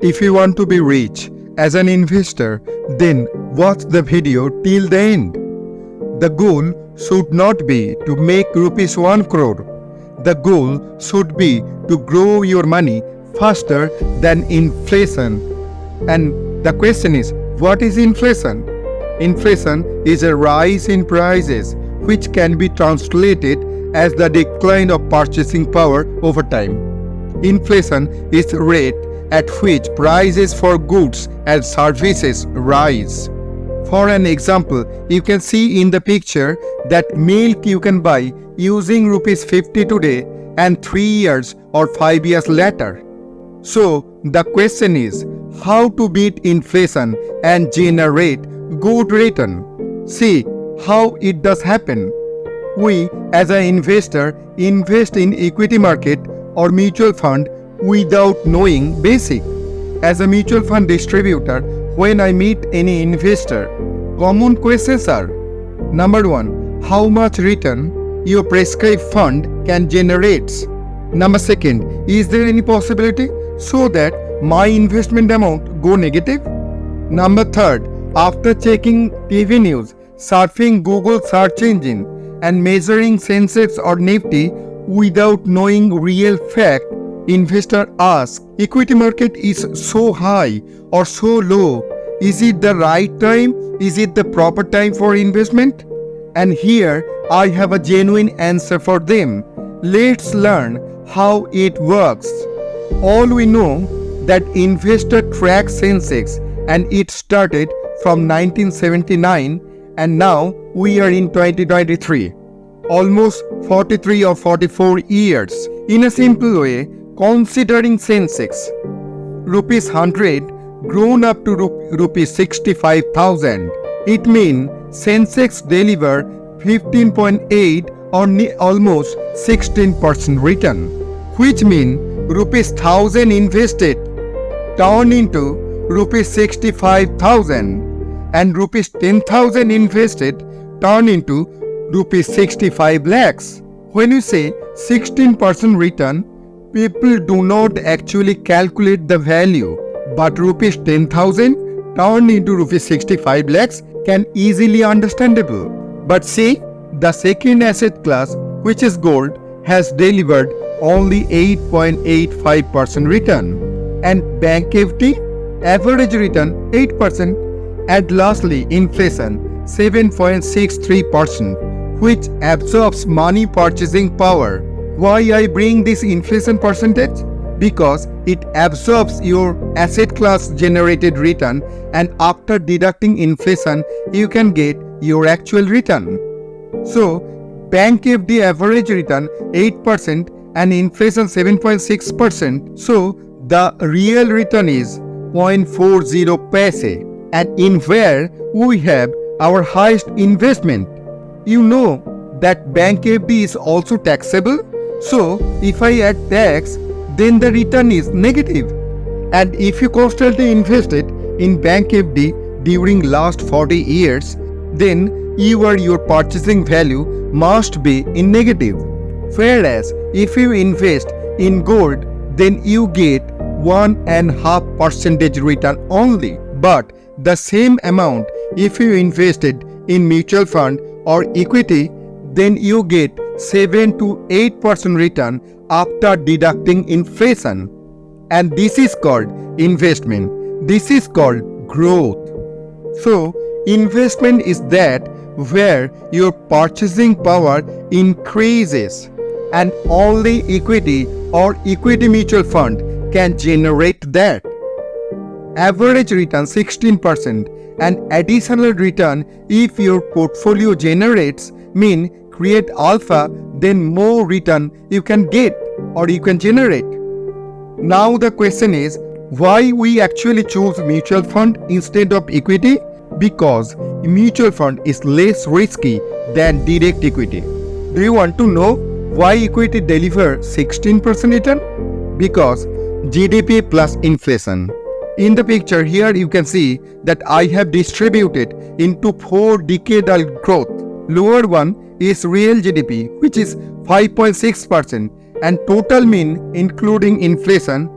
If you want to be rich as an investor, then watch the video till the end. The goal should not be to make rupees 1 crore. The goal should be to grow your money faster than inflation. And the question is, what is inflation? Inflation is a rise in prices which can be translated as the decline of purchasing power over time. Inflation is the rate at which prices for goods and services rise. For an example, you can see in the picture that milk you can buy using rupees 50 today and 3 years or 5 years later. So the question is, how to beat inflation and generate good return? See how it does happen. We as an investor invest in equity market or mutual fund without knowing basic. As a mutual fund distributor, when I meet any investor, common questions are: number 1, how much return your prescribed fund can generate? Number 2, is there any possibility so that my investment amount go negative? Number 3, after checking TV news, surfing Google search engine and measuring Sensex or Nifty without knowing real fact, investor asks, equity market is so high or so low. Is it the right time? Is it the proper time for investment? And here I have a genuine answer for them. Let's learn how it works. All we know that investor tracks Sensex and it started from 1979 and now we are in 2023. Almost 43 or 44 years. In a simple way, considering Sensex, rupees 100 grown up to rupees 65,000. It means Sensex deliver 15.8 or almost 16% return, which means rupees 1000 invested turn into rupees 65,000 and rupees 10,000 invested turn into rupees 65 lakhs. When you say 16% return, people do not actually calculate the value, but rupees 10,000 turned into rupees 65 lakhs can easily understandable. But see, the second asset class, which is gold, has delivered only 8.85% return, and bank FD average return 8%, and lastly inflation 7.63%, which absorbs money purchasing power. Why I bring this inflation percentage? Because it absorbs your asset class generated return, and after deducting inflation you can get your actual return. So bank FD average return 8% and inflation 7.6%. So the real return is 0.40 paise. And in where we have our highest investment. You know that bank FD is also taxable. So if I add tax, then the return is negative. And if you constantly invested in bank FD during last 40 years, then your purchasing value must be in negative. Whereas if you invest in gold, then you get 1.5% return only. But the same amount if you invested in mutual fund or equity, then you get 7 to 8% return after deducting inflation. And this is called investment. This is called growth. So investment is that where your purchasing power increases, and only equity or equity mutual fund can generate that. Average return 16% and additional return if your portfolio generates mean create alpha, then more return you can get or you can generate. Now the question is, why we actually choose mutual fund instead of equity? Because mutual fund is less risky than direct equity. Do you want to know why equity delivers 16% return? Because GDP plus inflation. In the picture here you can see that I have distributed into 4 decadal growth. Lower one is real GDP, which is 5.6%, and total mean including inflation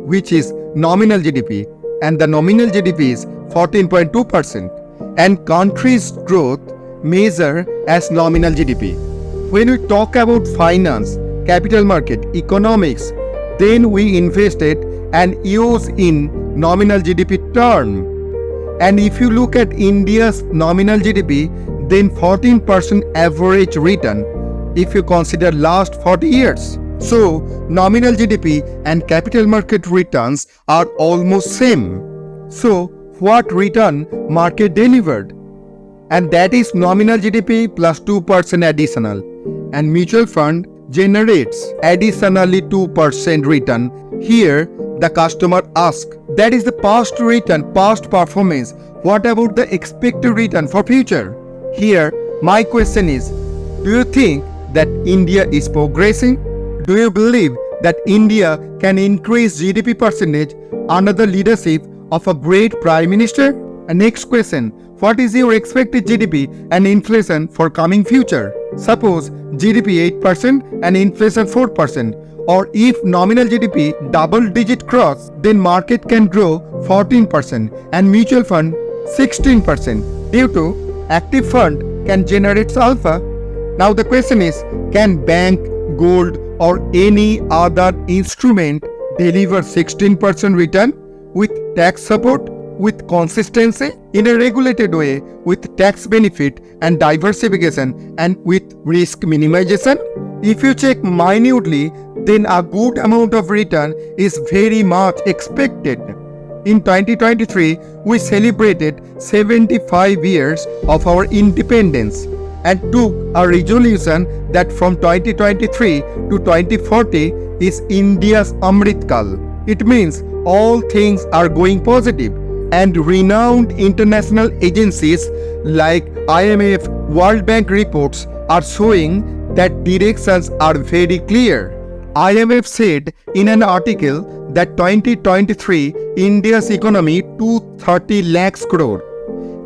which is nominal GDP, and the nominal GDP is 14.2%, and country's growth measure as nominal GDP. When we talk about finance, capital market, economics, then we invested and use in nominal GDP term. And if you look at India's nominal GDP, then 14% average return if you consider last 40 years. So, nominal GDP and capital market returns are almost same. So, what return market delivered? And that is nominal GDP plus 2% additional. And mutual fund generates additionally 2% return. Here, the customer asks, that is the past return, past performance. What about the expected return for future? Here, my question is, do you think that India is progressing? Do you believe that India can increase GDP percentage under the leadership of a great Prime Minister? And next question, what is your expected GDP and inflation for coming future? Suppose GDP 8% and inflation 4%. Or if nominal GDP double-digit cross, then market can grow 14% and mutual fund 16% due to active fund can generate alpha. Now the question is, can bank, gold or any other instrument deliver 16% return with tax support, with consistency, in a regulated way, with tax benefit and diversification and with risk minimization? If you check minutely, then a good amount of return is very much expected. In 2023, we celebrated 75 years of our independence and took a resolution that from 2023 to 2040 is India's Amrit Kal. It means all things are going positive, and renowned international agencies like IMF, World Bank reports are showing that directions are very clear. IMF said in an article that 2023 India's economy 230 lakhs crore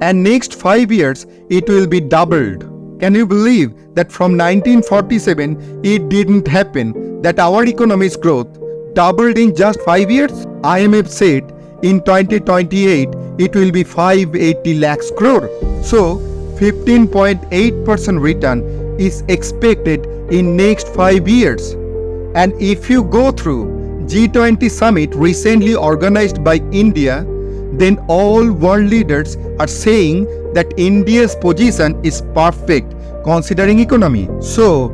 and next 5 years it will be doubled. Can you believe that from 1947 it didn't happen, that our economy's growth doubled in just 5 years? IMF said in 2028 it will be 580 lakhs crore. So 15.8% return is expected in next 5 years. And if you go through G20 summit recently organized by India, then all world leaders are saying that India's position is perfect considering economy. So,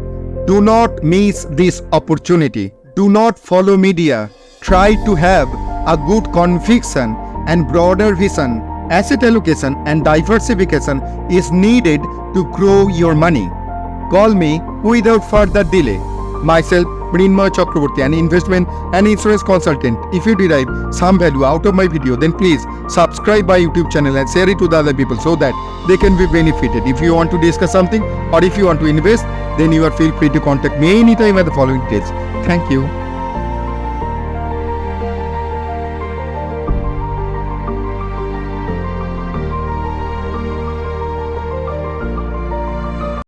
do not miss this opportunity. Do not follow media. Try to have a good conviction and broader vision. Asset allocation and diversification is needed to grow your money. Call me without further delay. Myself, Mrinmoy Chakraborty, an investment and insurance consultant. If you derive some value out of my video, then please subscribe my YouTube channel and share it to the other people so that they can be benefited. If you want to discuss something or if you want to invest, then you are feel free to contact me anytime at the following details. Thank you.